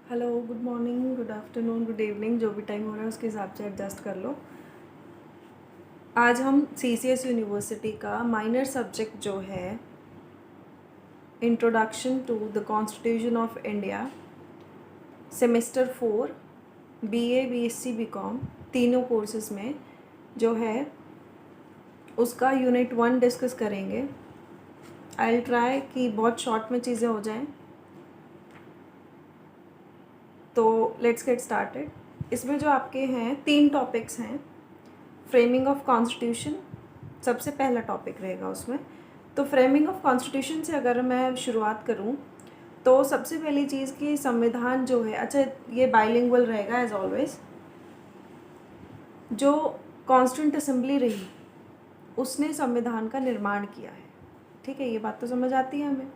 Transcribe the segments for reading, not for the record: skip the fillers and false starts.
Hello, good morning, good afternoon, good evening, जो भी time हो रहा है उसके हिसाब से एडजस्ट कर लो। आज हम सीसीएस यूनिवर्सिटी का माइनर सब्जेक्ट जो है introduction to the constitution of India semester 4 BA, BSc, BCom तीनों कोर्सेज में जो है उसका यूनिट 1 डिस्कस करेंगे। आई विल ट्राई कि बहुत शॉर्ट में चीज़ें हो जाएं। तो लेट्स गेट स्टार्टेड। इसमें जो आपके हैं 3 टॉपिक्स हैं। फ्रेमिंग ऑफ कॉन्स्टिट्यूशन सबसे पहला टॉपिक रहेगा उसमें। तो फ्रेमिंग ऑफ कॉन्स्टिट्यूशन से अगर मैं शुरुआत करूं तो सबसे पहली चीज़ कि संविधान जो है, अच्छा ये बाइलिंगुअल रहेगा एज ऑलवेज। जो कॉन्स्टिट्यूंट असेंबली रही उसने संविधान का निर्माण किया है, ठीक है, ये बात तो समझ आती है हमें।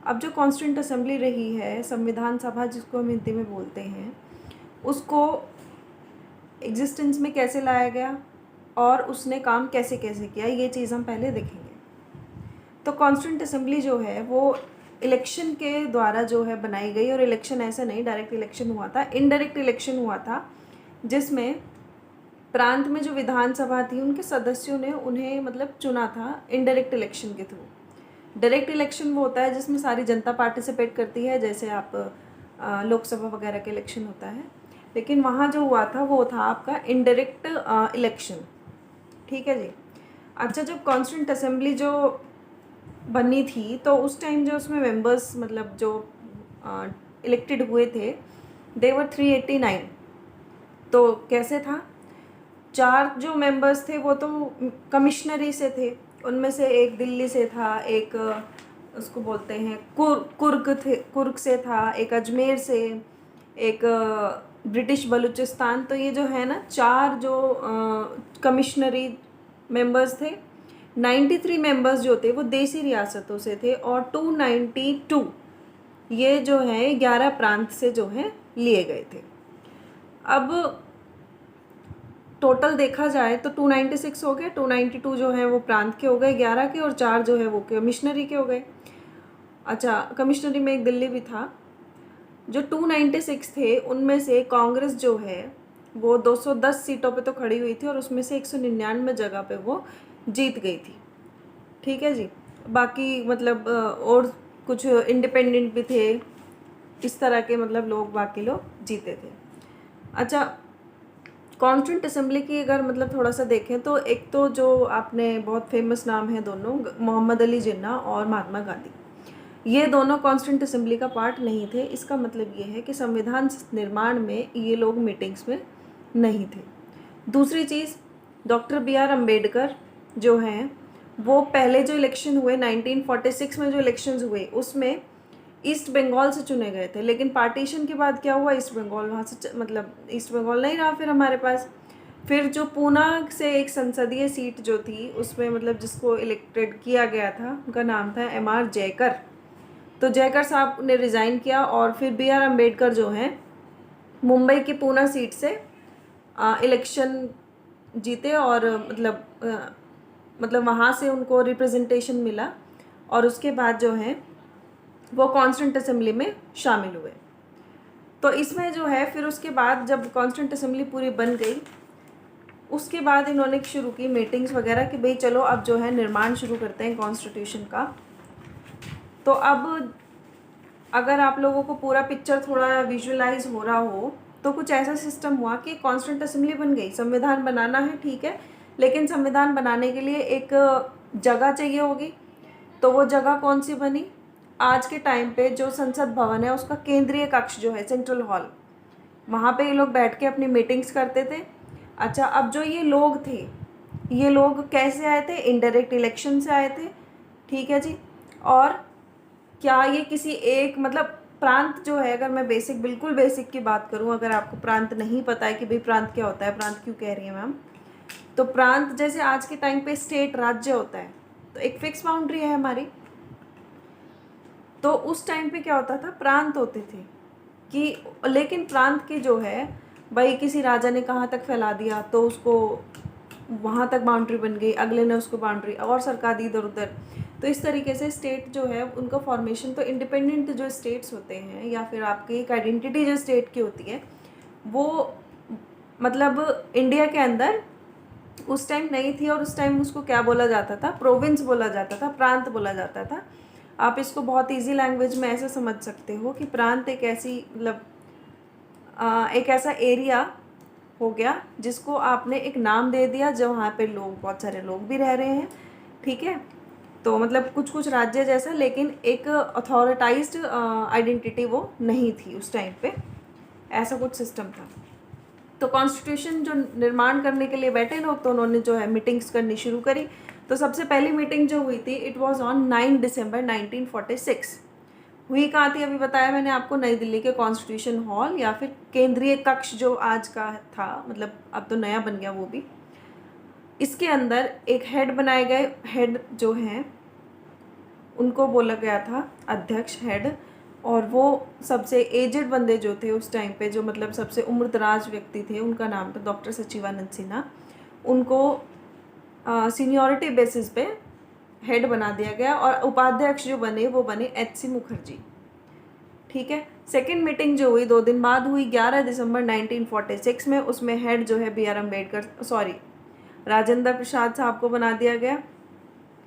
अब जो कॉन्स्टिट्यूंट असेंबली रही है, संविधान सभा जिसको हम हिंदी में बोलते हैं, उसको एग्जिस्टेंस में कैसे लाया गया और उसने काम कैसे कैसे किया, ये चीज़ हम पहले देखेंगे। तो कॉन्स्टिट्यूंट असेंबली जो है वो इलेक्शन के द्वारा जो है बनाई गई, और इलेक्शन ऐसा नहीं डायरेक्ट इलेक्शन हुआ था, इनडायरेक्ट इलेक्शन हुआ था, जिसमें प्रांत में जो विधानसभा थी उनके सदस्यों ने उन्हें मतलब चुना था इनडायरेक्ट इलेक्शन के थ्रू। डायरेक्ट इलेक्शन वो होता है जिसमें सारी जनता पार्टिसिपेट करती है, जैसे आप लोकसभा वगैरह के इलेक्शन होता है, लेकिन वहाँ जो हुआ था वो था आपका इनडायरेक्ट इलेक्शन, ठीक है जी। अच्छा, जब कॉन्स्टिट्यूंट असेंबली जो बनी थी तो उस टाइम जो उसमें मेंबर्स मतलब जो इलेक्टेड हुए थे दे वर 389। तो कैसे था, 4 जो मेंबर्स थे वो तो कमिश्नरी से थे, उनमें से एक दिल्ली से था, एक उसको बोलते हैं कुर्ग से था, एक अजमेर से, एक ब्रिटिश बलूचिस्तान। तो ये जो है ना 4 जो कमिश्नरी मेंबर्स थे। 93 मेंबर्स जो थे वो देसी रियासतों से थे, और 292 ये जो है 11 प्रांत से जो है लिए गए थे। अब टोटल देखा जाए तो 296 हो गए, 292 जो है वो प्रांत के हो गए 11 के, और 4 जो है वो कमिश्नरी के हो गए। अच्छा, कमिश्नरी में एक दिल्ली भी था। जो 296 थे उनमें से कांग्रेस जो है वो 210 सीटों पे तो खड़ी हुई थी, और उसमें से 199 जगह पे वो जीत गई थी, ठीक है जी। बाकी मतलब और कुछ इंडिपेंडेंट भी थे, इस तरह के मतलब लोग बाकी लोग जीते थे। अच्छा, कॉन्स्टिट्यूंट असेंबली की अगर मतलब थोड़ा सा देखें तो एक तो जो आपने बहुत फेमस नाम है दोनों, मोहम्मद अली जिन्ना और महात्मा गांधी, ये दोनों कॉन्स्टिट्यूंट असेंबली का पार्ट नहीं थे। इसका मतलब ये है कि संविधान निर्माण में ये लोग मीटिंग्स में नहीं थे। दूसरी चीज़, डॉक्टर बी आर अम्बेडकर जो हैं वो पहले जो इलेक्शन हुए 1946 में जो इलेक्शंस हुए उसमें ईस्ट बंगाल से चुने गए थे, लेकिन पार्टीशन के बाद क्या हुआ, ईस्ट बंगाल वहाँ से मतलब ईस्ट बंगाल नहीं रहा फिर हमारे पास। फिर जो पूना से एक संसदीय सीट जो थी उसमें मतलब जिसको इलेक्टेड किया गया था उनका नाम था एम आर जयकर। तो जयकर साहब ने रिज़ाइन किया, और फिर बी आर अम्बेडकर जो हैं मुंबई की पूना सीट से इलेक्शन जीते, और मतलब वहाँ से उनको रिप्रेजेंटेशन मिला, और उसके बाद जो है वो कॉन्स्टिट्यूंट असेंबली में शामिल हुए। तो इसमें जो है फिर उसके बाद जब कॉन्स्टिट्यूंट असेंबली पूरी बन गई, उसके बाद इन्होंने शुरू की मीटिंग्स वगैरह कि भाई चलो अब जो है निर्माण शुरू करते हैं कॉन्स्टिट्यूशन का। तो अब अगर आप लोगों को पूरा पिक्चर थोड़ा विजुअलाइज हो रहा हो तो कुछ ऐसा सिस्टम हुआ कि कॉन्स्टिट्यूंट असेंबली बन गई, संविधान बनाना है, ठीक है, लेकिन संविधान बनाने के लिए एक जगह चाहिए होगी। तो वो जगह कौन सी बनी, आज के टाइम पे जो संसद भवन है उसका केंद्रीय कक्ष जो है सेंट्रल हॉल, वहाँ पे ये लोग बैठ के अपनी मीटिंग्स करते थे। अच्छा, अब जो ये लोग थे, ये लोग कैसे आए थे, इनडायरेक्ट इलेक्शन से आए थे, ठीक है जी। और क्या ये किसी एक मतलब प्रांत जो है, अगर मैं बेसिक बिल्कुल बेसिक की बात करूं, अगर आपको प्रांत नहीं पता है कि भाई प्रांत क्या होता है, प्रांत क्यों कह रही है मैम, तो प्रांत जैसे आज के टाइम पे स्टेट राज्य होता है, तो एक फिक्स बाउंड्री है हमारी। तो उस टाइम पे क्या होता था, प्रांत होते थे कि, लेकिन प्रांत के जो है भाई किसी राजा ने कहाँ तक फैला दिया तो उसको वहाँ तक बाउंड्री बन गई, अगले ने उसको बाउंड्री और सरका दी इधर उधर। तो तो इस तरीके से स्टेट जो है उनका फॉर्मेशन, तो इंडिपेंडेंट जो स्टेट्स होते हैं या फिर आपकी एक आइडेंटिटी जो स्टेट की होती है वो मतलब इंडिया के अंदर उस टाइम नहीं थी, और उस टाइम उसको क्या बोला जाता था, प्रोविंस बोला जाता था, प्रांत बोला जाता था। आप इसको बहुत इजी लैंग्वेज में ऐसे समझ सकते हो कि प्रांत एक ऐसी मतलब एक ऐसा एरिया हो गया जिसको आपने एक नाम दे दिया, जो वहाँ पे लोग, बहुत सारे लोग भी रह रहे हैं, ठीक है। तो मतलब कुछ कुछ राज्य जैसा, लेकिन एक अथॉरिटाइज्ड आइडेंटिटी वो नहीं थी उस टाइम पे, ऐसा कुछ सिस्टम था। तो कॉन्स्टिट्यूशन जो निर्माण करने के लिए बैठे लोग, तो उन्होंने जो है मीटिंग्स करनी शुरू करी। तो सबसे पहली मीटिंग जो हुई थी, इट वाज ऑन 9 दिसंबर 1946। हुई कहाँ थी, अभी बताया मैंने आपको, नई दिल्ली के कॉन्स्टिट्यूशन हॉल या फिर केंद्रीय कक्ष जो आज का था, मतलब अब तो नया बन गया वो भी। इसके अंदर एक हेड बनाए गए, हेड जो हैं उनको बोला गया था अध्यक्ष, हेड। और वो सबसे एजेड बंदे जो थे उस टाइम पे, जो मतलब सबसे उम्रदराज व्यक्ति थे, उनका नाम था डॉक्टर सचिवानंद सिन्हा। उनको सीनियरिटी बेसिस पे हेड बना दिया गया, और उपाध्यक्ष जो बने वो बने एच.सी. मुखर्जी, ठीक है। सेकेंड मीटिंग जो हुई 2 दिन बाद हुई, 11 दिसंबर 1946 में। उसमें हेड जो है B.R. अम्बेडकर, राजेंद्र प्रसाद साहब को बना दिया गया,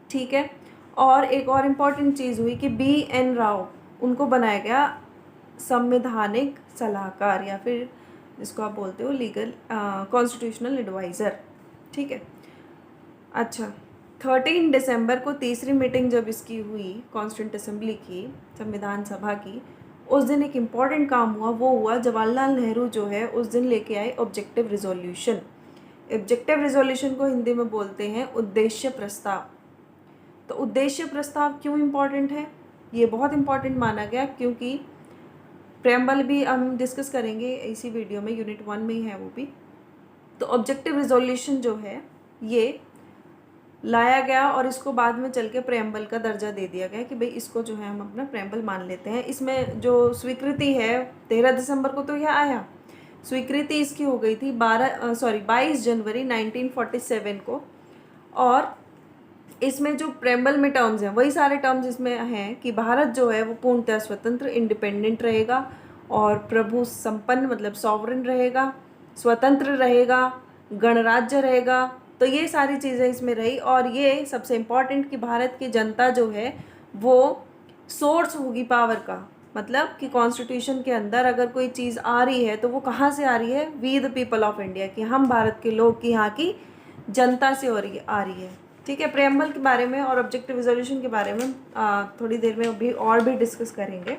ठीक है। और एक और इम्पॉर्टेंट चीज़ हुई कि B.N. राव, उनको बनाया गया संवैधानिक सलाहकार, या फिर जिसको आप बोलते हो लीगल कॉन्स्टिट्यूशनल एडवाइज़र, ठीक है। अच्छा, 13 दिसंबर को तीसरी मीटिंग जब इसकी हुई, कॉन्स्टिट्यूंट असेंबली की, संविधान सभा की, उस दिन एक इम्पॉर्टेंट काम हुआ। वो हुआ जवाहरलाल नेहरू जो है उस दिन लेके आए ऑब्जेक्टिव रिजोल्यूशन। ऑब्जेक्टिव रिजोल्यूशन को हिंदी में बोलते हैं उद्देश्य प्रस्ताव। तो उद्देश्य प्रस्ताव क्यों इम्पॉर्टेंट है, ये बहुत इम्पॉर्टेंट माना गया क्योंकि प्रेम्बल भी हम डिस्कस करेंगे इसी वीडियो में, यूनिट 1 में ही है वो भी। तो ऑब्जेक्टिव रिजोल्यूशन जो है ये लाया गया, और इसको बाद में चल के प्रेम्बल का दर्जा दे दिया गया कि भाई इसको जो है हम अपना प्रेम्बल मान लेते हैं। इसमें जो स्वीकृति है 13 दिसंबर को तो यह आया, स्वीकृति इसकी हो गई थी 22 जनवरी 1947 को। और इसमें जो प्रेम्बल में टर्म्स हैं वही सारे टर्म्स इसमें हैं कि भारत जो है वो पूर्णतः स्वतंत्र, इंडिपेंडेंट रहेगा, और प्रभु संपन्न मतलब सॉवरन रहेगा, स्वतंत्र रहेगा, गणराज्य रहेगा। तो ये सारी चीज़ें इसमें रही। और ये सबसे इम्पॉर्टेंट कि भारत की जनता जो है वो सोर्स होगी पावर का, मतलब कि कॉन्स्टिट्यूशन के अंदर अगर कोई चीज़ आ रही है तो वो कहाँ से आ रही है, we the people of India, कि हम भारत के लोग की, यहाँ की जनता से आ रही है, ठीक है। प्रेम्बल के बारे में और ऑब्जेक्टिव रिजोल्यूशन के बारे में थोड़ी देर में अभी और भी डिस्कस करेंगे।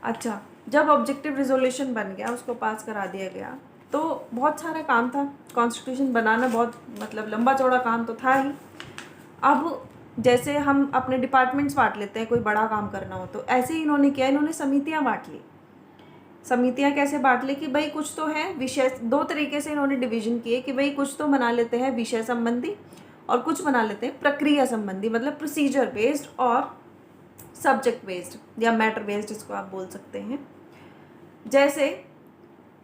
अच्छा, जब ऑब्जेक्टिव रिजोल्यूशन बन गया, उसको पास करा दिया गया, तो बहुत सारा काम था। कॉन्स्टिट्यूशन बनाना बहुत मतलब लंबा चौड़ा काम तो था ही। अब जैसे हम अपने डिपार्टमेंट्स बांट लेते हैं, कोई बड़ा काम करना हो, तो ऐसे ही इन्होंने किया, इन्होंने समितियाँ बांट ली। समितियाँ कैसे बांट ली कि भाई कुछ तो है विषय, 2 तरीके से इन्होंने डिवीजन किए कि भाई कुछ तो बना लेते हैं विषय संबंधी, और कुछ बना लेते हैं प्रक्रिया संबंधी, मतलब प्रोसीजर बेस्ड और सब्जेक्ट बेस्ड या मैटर बेस्ड, जिसको आप बोल सकते हैं। जैसे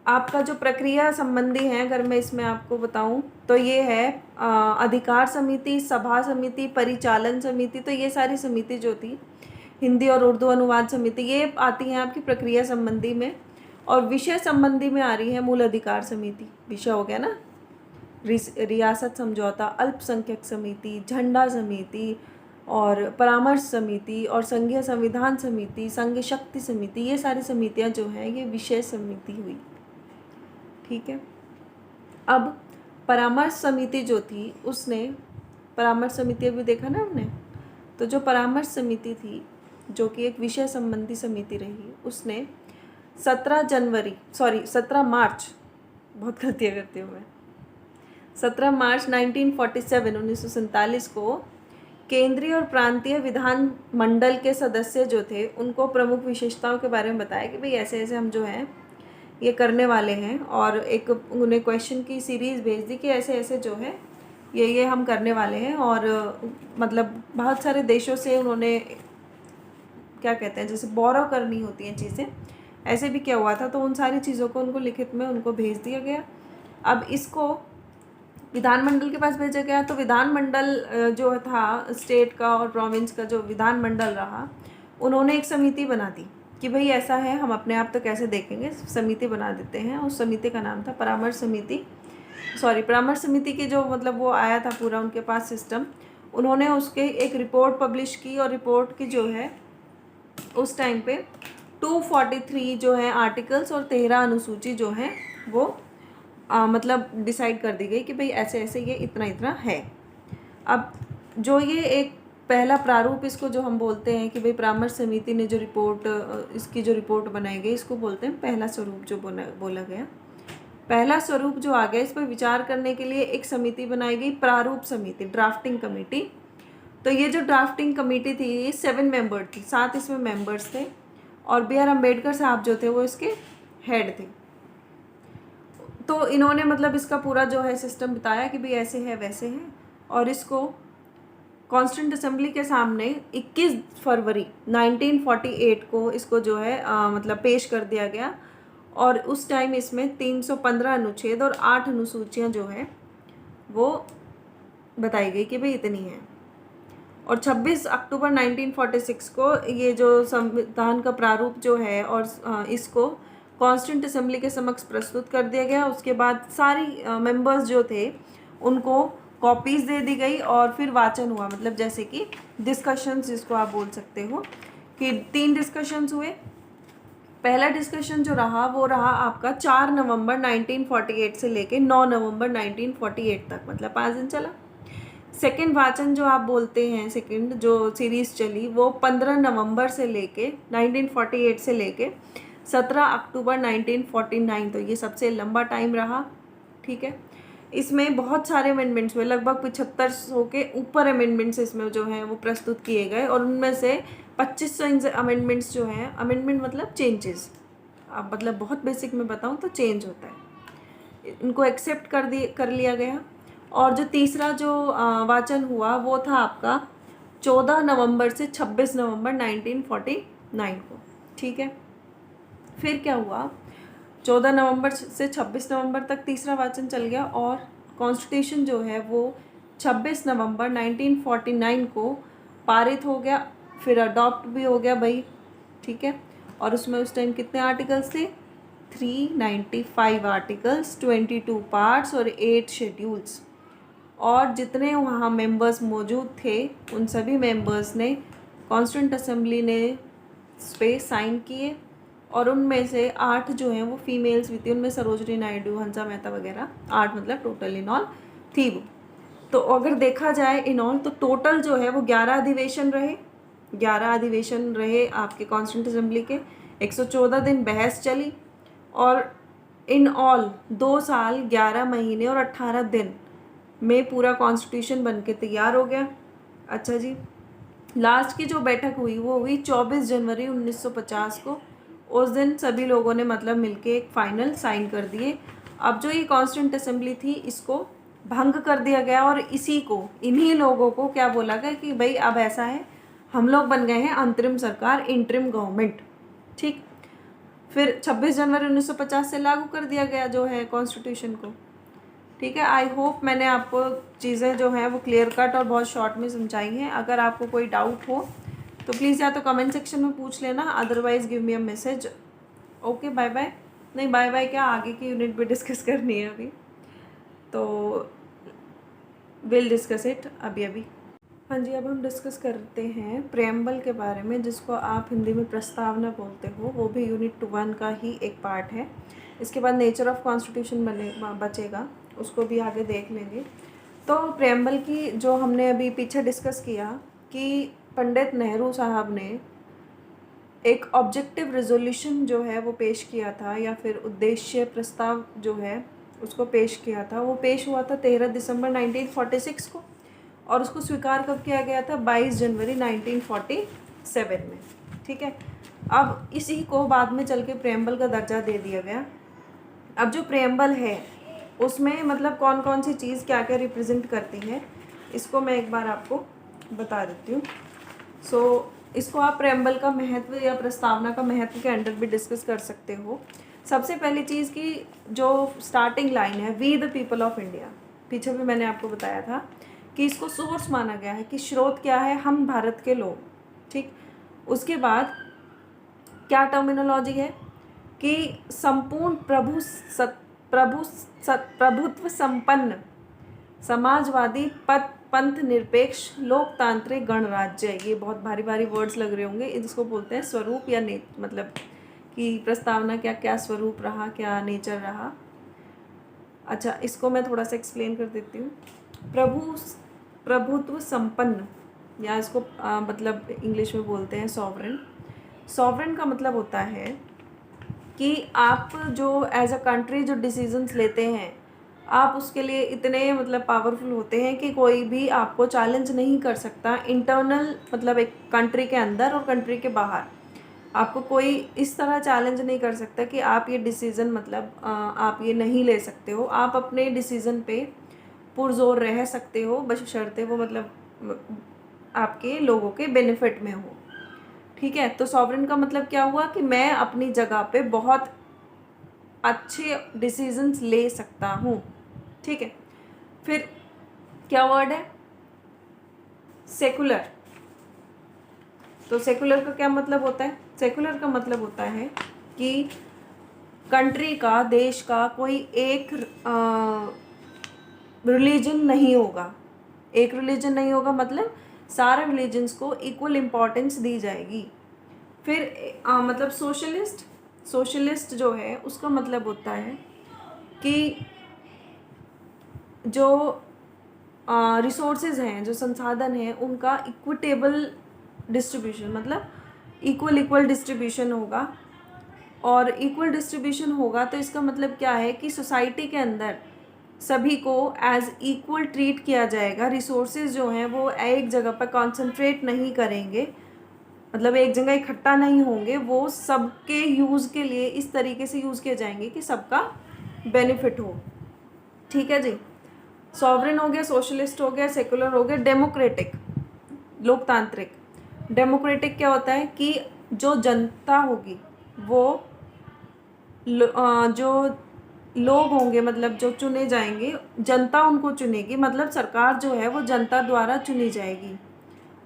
आपका जो प्रक्रिया संबंधी है, अगर मैं इसमें आपको बताऊं तो ये है अधिकार समिति, सभा समिति, परिचालन समिति। तो ये सारी समिति जो थी, हिंदी और उर्दू अनुवाद समिति, ये आती हैं आपकी प्रक्रिया संबंधी में। और विषय संबंधी में आ रही है मूल अधिकार समिति, विषय हो गया ना, रियासत समझौता, अल्पसंख्यक समिति, झंडा समिति, और परामर्श समिति, और संघीय संविधान समिति, संघ शक्ति समिति। ये सारी समितियां जो हैं ये विषय समिति हुई, ठीक है। अब परामर्श समिति जो थी, उसने, परामर्श समिति अभी देखा ना हमने, तो जो परामर्श समिति थी जो कि एक विषय संबंधी समिति रही, उसने 17 मार्च, बहुत गलतियाँ करती हूँ मैं, 17 मार्च 1947 को केंद्रीय और प्रांतीय विधान मंडल के सदस्य जो थे उनको प्रमुख विशेषताओं के बारे में बताया कि भाई ऐसे ऐसे हम जो हैं ये करने वाले हैं, और एक उन्हें क्वेश्चन की सीरीज़ भेज दी कि ऐसे ऐसे जो है ये हम करने वाले हैं। और मतलब बहुत सारे देशों से उन्होंने क्या कहते हैं, जैसे बोरो करनी होती हैं चीज़ें, ऐसे भी क्या हुआ था, तो उन सारी चीज़ों को उनको लिखित में उनको भेज दिया गया। अब इसको विधानमंडल के पास भेजा गया। तो विधानमंडल जो था स्टेट का और प्रोविंस का जो विधानमंडल रहा, उन्होंने एक समिति बना दी कि भाई ऐसा है, हम अपने आप तो कैसे देखेंगे, समिति बना देते हैं। उस समिति का नाम था परामर्श समिति। परामर्श समिति की जो मतलब वो आया था पूरा उनके पास सिस्टम, उन्होंने उसके एक रिपोर्ट पब्लिश की, और रिपोर्ट की जो है उस टाइम पे 243 जो है आर्टिकल्स और 13 अनुसूची जो है वो मतलब डिसाइड कर दी गई कि भाई ऐसे ऐसे ये इतना इतना है। अब जो ये एक पहला प्रारूप, इसको जो हम बोलते हैं कि भाई परामर्श समिति ने जो रिपोर्ट इसकी जो रिपोर्ट बनाई गई, इसको बोलते हैं पहला स्वरूप जो बोला गया। पहला स्वरूप जो आ गया, इस पर विचार करने के लिए एक समिति बनाई गई, प्रारूप समिति, ड्राफ्टिंग कमेटी। तो ये जो ड्राफ्टिंग कमेटी थी ये 7 मेंबर थी, 7 इसमें मेंबर्स थे, और बी आर अम्बेडकर साहब जो थे वो इसके हेड थे। तो इन्होंने मतलब इसका पूरा जो है सिस्टम बताया कि भाई ऐसे है वैसे है, और इसको कॉन्स्टिट्यूंट असेंबली के सामने 21 फरवरी 1948 को इसको जो है मतलब पेश कर दिया गया। और उस टाइम इसमें 315 अनुच्छेद और 8 अनुसूचियाँ जो है वो बताई गई कि भाई इतनी है। और 26 अक्टूबर 1946 को ये जो संविधान का प्रारूप जो है और इसको कॉन्स्टिट्यूंट असेंबली के समक्ष प्रस्तुत कर दिया गया। उसके बाद सारी मेंबर्स जो थे उनको कॉपीज़ दे दी गई, और फिर वाचन हुआ, मतलब जैसे कि डिस्कशंस जिसको आप बोल सकते हो कि 3 डिस्कशंस हुए। पहला डिस्कशन जो रहा वो रहा आपका 4 नवंबर 1948 से लेके 9 नवंबर 1948 तक, मतलब 5 दिन चला। सेकंड वाचन जो आप बोलते हैं, सेकंड जो सीरीज़ चली वो 15 नवंबर से लेके 1948 से लेके 17 अक्टूबर 1949, तो ये सबसे लंबा टाइम रहा। ठीक है, इसमें बहुत सारे अमेंडमेंट्स हुए, लगभग 7500 के ऊपर अमेंडमेंट्स इसमें जो हैं वो प्रस्तुत किए गए, और उनमें से 2500 अमेंडमेंट्स जो हैं, अमेंडमेंट मतलब चेंजेस, अब मतलब बहुत बेसिक में बताऊँ तो चेंज होता है, इनको एक्सेप्ट कर लिया गया। और जो तीसरा जो वाचन हुआ वो था आपका 14 नवंबर से 26 नवंबर 1949 को। ठीक है, फिर क्या हुआ, 14 नवंबर से 26 नवंबर तक तीसरा वाचन चल गया, और कॉन्स्टिट्यूशन जो है वो 26 नवंबर 1949 को पारित हो गया, फिर अडॉप्ट भी हो गया भाई। ठीक है, और उसमें उस टाइम कितने आर्टिकल्स थे, 395 आर्टिकल्स, 22 पार्ट्स और 8 शेड्यूल्स। और जितने वहाँ मेंबर्स मौजूद थे उन सभी मेंबर्स ने कॉन्स्टिट्यूंट असेंबली ने इस पे साइन किए, और उनमें से 8 जो हैं वो फीमेल्स भी थी, उनमें सरोजनी नायडू, हंसा मेहता वगैरह, 8 मतलब टोटल इन ऑल थी वो। तो अगर देखा जाए इन ऑल तो टोटल जो है वो 11 अधिवेशन रहे, 11 अधिवेशन रहे आपके कॉन्स्टिट्यूंट असेंबली के, 114 दिन बहस चली, और इन ऑल 2 साल 11 महीने और 18 दिन में पूरा कॉन्स्टिट्यूशन बन के तैयार हो गया। अच्छा जी, लास्ट की जो बैठक हुई वो हुई 24 जनवरी 1950 को। उस दिन सभी लोगों ने मतलब मिलके एक फाइनल साइन कर दिए। अब जो ये कॉन्स्टिट्यूंट असेंबली थी इसको भंग कर दिया गया, और इसी को, इन्हीं लोगों को क्या बोला गया कि भाई अब ऐसा है, हम लोग बन गए हैं अंतरिम सरकार, इंटरिम गवर्नमेंट। ठीक, फिर 26 जनवरी 1950 से लागू कर दिया गया जो है कॉन्स्टिट्यूशन को। ठीक है, आई होप मैंने आपको चीज़ें जो हैं वो क्लियर कट और बहुत शॉर्ट में समझाई हैं। अगर आपको कोई डाउट हो तो प्लीज़ या तो कमेंट सेक्शन में पूछ लेना, otherwise give me a message. Okay, bye bye. नहीं बाय बाय क्या, आगे की यूनिट भी डिस्कस करनी है अभी, तो विल डिस्कस इट अभी। हाँ जी, अब हम डिस्कस करते हैं प्रेम्बल के बारे में, जिसको आप हिंदी में प्रस्तावना बोलते हो, वो भी यूनिट 1 का ही एक पार्ट है। इसके बाद नेचर ऑफ कॉन्स्टिट्यूशन बचेगा, उसको भी आगे देख लेंगे। तो प्रेम्बल की जो हमने अभी पीछे डिस्कस किया कि पंडित नेहरू साहब ने एक ऑब्जेक्टिव रेजोल्यूशन जो है वो पेश किया था, या फिर उद्देश्य प्रस्ताव जो है उसको पेश किया था, वो पेश हुआ था 13 दिसंबर 1946 को, और उसको स्वीकार कब किया गया था, 22 जनवरी 1947 में। ठीक है, अब इसी को बाद में चल के प्रेम्बल का दर्जा दे दिया गया। अब जो प्रेम्बल है उसमें मतलब कौन कौन सी चीज़ क्या क्या रिप्रेजेंट करती है, इसको मैं एक बार आपको बता देती हूँ। सो इसको आप प्रेम्बल का महत्व या प्रस्तावना का महत्व के अंडर भी डिस्कस कर सकते हो। सबसे पहली चीज़ की जो स्टार्टिंग लाइन है, we the people of India, पीछे भी मैंने आपको बताया था कि इसको सोर्स माना गया है, कि स्रोत क्या है, हम भारत के लोग। ठीक, उसके बाद क्या टर्मिनोलॉजी है कि संपूर्ण प्रभुत्व संपन्न समाजवादी पंथ निरपेक्ष लोकतांत्रिक गणराज्य। ये बहुत भारी भारी वर्ड्स लग रहे होंगे, इसको बोलते हैं स्वरूप या मतलब कि प्रस्तावना क्या क्या स्वरूप रहा, क्या नेचर रहा। अच्छा, इसको मैं थोड़ा सा एक्सप्लेन कर देती हूँ। प्रभुत्व संपन्न, या इसको मतलब इंग्लिश में बोलते हैं सॉवरेन। सॉवरेन का मतलब होता है कि आप जो एज अ कंट्री जो डिसीजंस लेते हैं, आप उसके लिए इतने मतलब पावरफुल होते हैं कि कोई भी आपको चैलेंज नहीं कर सकता। इंटरनल मतलब एक कंट्री के अंदर और कंट्री के बाहर आपको कोई इस तरह चैलेंज नहीं कर सकता कि आप ये डिसीज़न मतलब आप ये नहीं ले सकते हो। आप अपने डिसीज़न पे पुरजोर रह सकते हो, बशर्ते वो मतलब आपके लोगों के बेनिफिट में हो। ठीक है, तो सॉवरेन का मतलब क्या हुआ कि मैं अपनी जगह पे बहुत अच्छे डिसीजंस ले सकता हूँ। ठीक है, फिर क्या वर्ड है, सेकुलर। तो सेकुलर का क्या मतलब होता है? सेकुलर का मतलब होता है कि कंट्री का, देश का कोई एक रिलीजन नहीं होगा। एक रिलीजन नहीं होगा मतलब सारे रिलीजन्स को इक्वल इम्पोर्टेंस दी जाएगी। फिर मतलब सोशलिस्ट जो है उसका मतलब होता है कि जो रिसोर्सेज हैं, जो संसाधन हैं, उनका इक्विटेबल डिस्ट्रीब्यूशन, मतलब इक्वल डिस्ट्रीब्यूशन होगा। और इक्वल डिस्ट्रीब्यूशन होगा तो इसका मतलब क्या है कि सोसाइटी के अंदर सभी को एज इक्वल ट्रीट किया जाएगा। रिसोर्सेज जो हैं वो एक जगह पर कॉन्सेंट्रेट नहीं करेंगे, मतलब एक जगह इकट्ठा नहीं होंगे, वो सबके यूज़ के लिए इस तरीके से यूज़ किए जाएंगे कि सबका बेनिफिट हो। ठीक है जी, सॉवरेन हो गया, सोशलिस्ट हो गया, सेकुलर हो गया। डेमोक्रेटिक, लोकतांत्रिक। डेमोक्रेटिक क्या होता है कि जो जनता होगी वो जो लोग होंगे, मतलब जो चुने जाएंगे, जनता उनको चुनेगी, मतलब सरकार जो है वो जनता द्वारा चुनी जाएगी।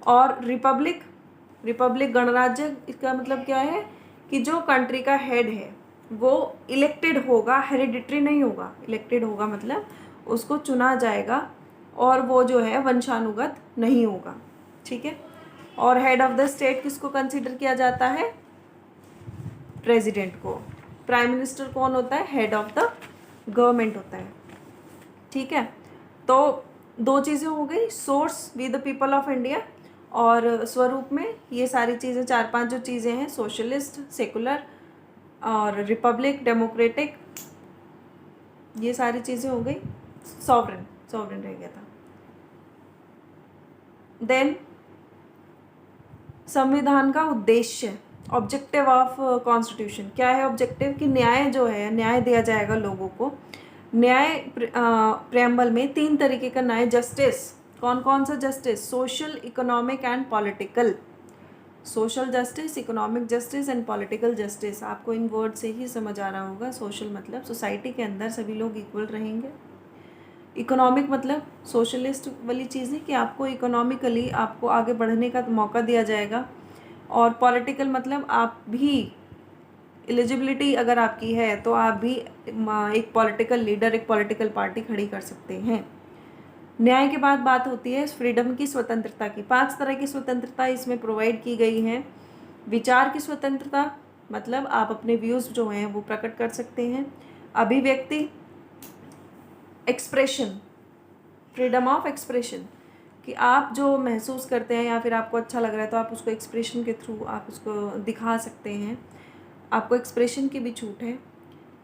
और रिपब्लिक गणराज्य, इसका मतलब क्या है कि जो कंट्री का हेड है वो इलेक्टेड होगा, हेरिडिटरी नहीं होगा। इलेक्टेड होगा मतलब उसको चुना जाएगा और वो जो है वंशानुगत नहीं होगा। ठीक है, और हेड ऑफ द स्टेट किसको कंसीडर किया जाता है? प्रेसिडेंट को। प्राइम मिनिस्टर कौन होता है? हेड ऑफ द गवर्नमेंट होता है। ठीक है, तो दो चीज़ें हो गई, source we the people of India, और स्वरूप में ये सारी चीज़ें, 4-5 जो चीज़ें हैं, सोशलिस्ट, सेकुलर और रिपब्लिक, डेमोक्रेटिक, ये सारी चीज़ें हो गई। सॉवरेन रह गया था। देन संविधान का उद्देश्य, ऑब्जेक्टिव ऑफ कॉन्स्टिट्यूशन क्या है? ऑब्जेक्टिव कि न्याय जो है, न्याय दिया जाएगा लोगों को। न्याय प्रेम्बल में 3 तरीके का न्याय, जस्टिस, कौन कौन सा justice? Social, economic and political. Social justice, economic justice and political justice. आपको इन वर्ड से ही समझ आ रहा होगा। सोशल मतलब सोसाइटी के अंदर सभी लोग इक्वल रहेंगे। इकोनॉमिक मतलब सोशलिस्ट वाली चीज़ है कि आपको इकोनॉमिकली आपको आगे बढ़ने का मौका दिया जाएगा। और पॉलिटिकल मतलब आप भी एलिजिबिलिटी अगर आपकी है तो आप भी एक पॉलिटिकल लीडर, एक पॉलिटिकल पार्टी खड़ी कर सकते हैं। न्याय के बाद बात होती है फ्रीडम की, स्वतंत्रता की। 5 तरह की स्वतंत्रता इसमें प्रोवाइड की गई हैं। विचार की स्वतंत्रता, मतलब आप अपने व्यूज़ जो हैं वो प्रकट कर सकते हैं। अभिव्यक्ति, एक्सप्रेशन, फ्रीडम ऑफ एक्सप्रेशन, कि आप जो महसूस करते हैं या फिर आपको अच्छा लग रहा है तो आप उसको एक्सप्रेशन के थ्रू आप उसको दिखा सकते हैं, आपको एक्सप्रेशन की भी छूट है।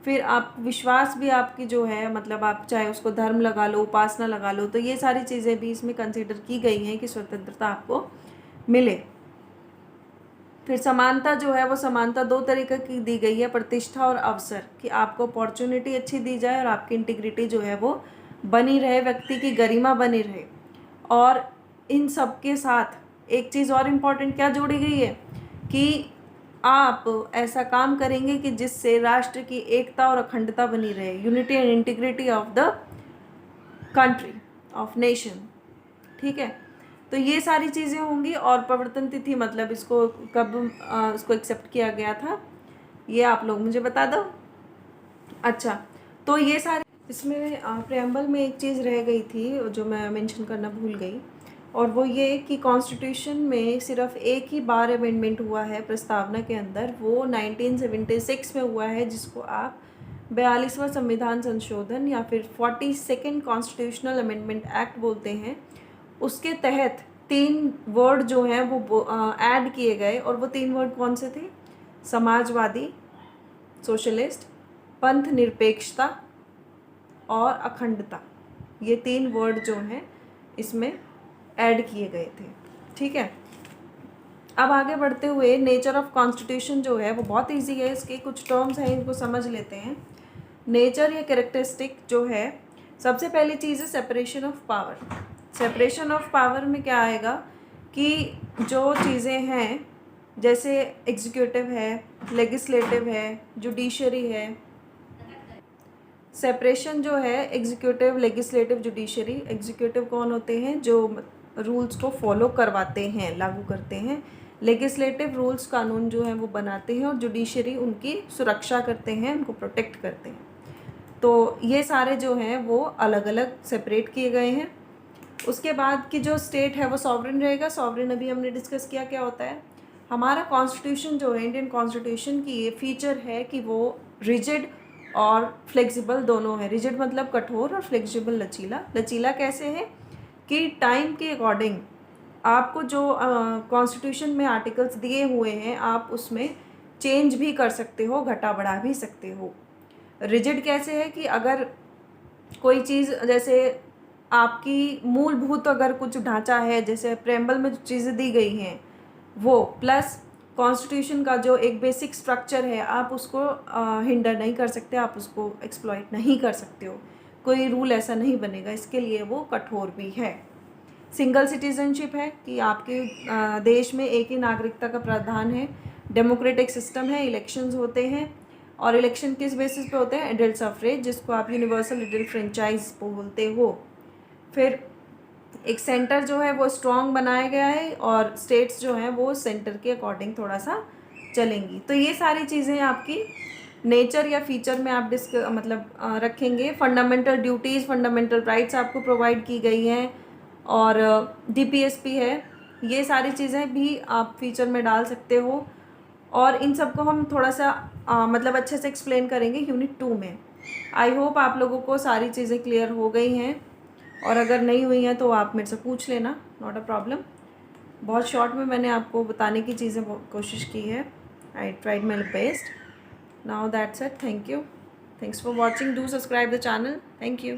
फिर आप विश्वास भी आपकी जो है, मतलब आप चाहे उसको धर्म लगा लो, उपासना लगा लो, तो ये सारी चीज़ें भी इसमें कंसीडर की गई हैं कि स्वतंत्रता आपको मिले। फिर समानता जो है वो समानता 2 तरीके की दी गई है, प्रतिष्ठा और अवसर, कि आपको अपॉर्चुनिटी अच्छी दी जाए और आपकी इंटीग्रिटी जो है वो बनी रहे, व्यक्ति की गरिमा बनी रहे। और इन सब के साथ एक चीज़ और इम्पॉर्टेंट क्या जोड़ी गई है कि आप ऐसा काम करेंगे कि जिससे राष्ट्र की एकता और अखंडता बनी रहे, unity and integrity of the country, of nation, ठीक है। तो ये सारी चीज़ें होंगी। और प्रवर्तन तिथि मतलब इसको कब इसको एक्सेप्ट किया गया था, ये आप लोग मुझे बता दो। अच्छा, तो ये सारे इसमें प्रेम्बल में एक चीज़ रह गई थी जो मैं मेंशन करना भूल गई, और वो ये कि कॉन्स्टिट्यूशन में सिर्फ एक ही बार अमेंडमेंट हुआ है प्रस्तावना के अंदर, वो 1976 में हुआ है, जिसको आप 42वां संविधान संशोधन या फिर 42nd कॉन्स्टिट्यूशनल अमेंडमेंट एक्ट बोलते हैं। उसके तहत 3 वर्ड जो हैं वो ऐड किए गए, और वो 3 वर्ड कौन से थे? समाजवादी, सोशलिस्ट, पंथ निरपेक्षता और अखंडता। ये 3 वर्ड जो हैं इसमें ऐड किए गए थे, ठीक है। अब आगे बढ़ते हुए नेचर ऑफ कॉन्स्टिट्यूशन जो है वो बहुत इजी है, इसके कुछ टर्म्स हैं, इनको समझ लेते हैं। नेचर या कैरेक्टरिस्टिक जो है, सबसे पहली चीज़ है separation of power. Separation of power में क्या आएगा कि जो चीज़ें हैं जैसे एग्जीक्यूटिव है, लेजिस्लेटिव है, जुडिशरी है। सेपरेशन जो है एग्जीक्यूटिव, लेजिस्लेटिव, जुडिशरी। एग्जीक्यूटिव कौन होते हैं? जो रूल्स को फॉलो करवाते हैं, लागू करते हैं। लेजिस्लेटिव रूल्स कानून जो हैं वो बनाते हैं, और जुडिशरी उनकी सुरक्षा करते हैं, उनको प्रोटेक्ट करते हैं। तो ये सारे जो हैं वो अलग अलग सेपरेट किए गए हैं। उसके बाद की जो स्टेट है वो सॉवरेन रहेगा। सॉवरेन अभी हमने डिस्कस किया क्या होता है। हमारा कॉन्स्टिट्यूशन जो है, इंडियन कॉन्स्टिट्यूशन की ये फीचर है कि वो रिजिड और फ्लेक्सिबल दोनों है। रिजिड मतलब कठोर, और फ्लेक्सिबल लचीला। लचीला कैसे है कि टाइम के अकॉर्डिंग आपको जो कॉन्स्टिट्यूशन में आर्टिकल्स दिए हुए हैं आप उसमें चेंज भी कर सकते हो, घटा बढ़ा भी सकते हो। रिजिड कैसे है कि अगर कोई चीज़ जैसे आपकी मूलभूत अगर कुछ ढांचा है, जैसे प्रेम्बल में जो चीज़ें दी गई हैं वो, प्लस कॉन्स्टिट्यूशन का जो एक बेसिक स्ट्रक्चर है, आप उसको हिंडर नहीं कर सकते, आप उसको एक्सप्लॉइट नहीं कर सकते हो। कोई रूल ऐसा नहीं बनेगा, इसके लिए वो कठोर भी है। सिंगल सिटीजनशिप है कि आपके देश में एक ही नागरिकता का प्रावधान है। डेमोक्रेटिक सिस्टम है, इलेक्शंस होते हैं, और इलेक्शन किस बेसिस पे होते हैं? एडल्ट सफरेज, जिसको आप यूनिवर्सल एडल्ट फ्रेंचाइज बोलते हो। फिर एक सेंटर जो है वो स्ट्रॉन्ग बनाया गया है, और स्टेट्स जो हैं वो सेंटर के अकॉर्डिंग थोड़ा सा चलेंगी। तो ये सारी चीज़ें आपकी नेचर या फीचर में आप रखेंगे। फंडामेंटल ड्यूटीज़, फंडामेंटल राइट्स आपको प्रोवाइड की गई हैं, और DPSP है। ये सारी चीज़ें भी आप फीचर में डाल सकते हो, और इन सबको हम थोड़ा सा अच्छे से एक्सप्लेन करेंगे यूनिट 2 में। आई होप आप लोगों को सारी चीज़ें क्लियर हो गई हैं, और अगर नहीं हुई हैं तो आप मेरे से पूछ लेना, नॉट अ प्रॉब्लम। बहुत शॉर्ट में मैंने आपको बताने की चीज़ें कोशिश की है। I tried my best. Now that's it. Thank you, thanks for watching. Do subscribe the channel. Thank you.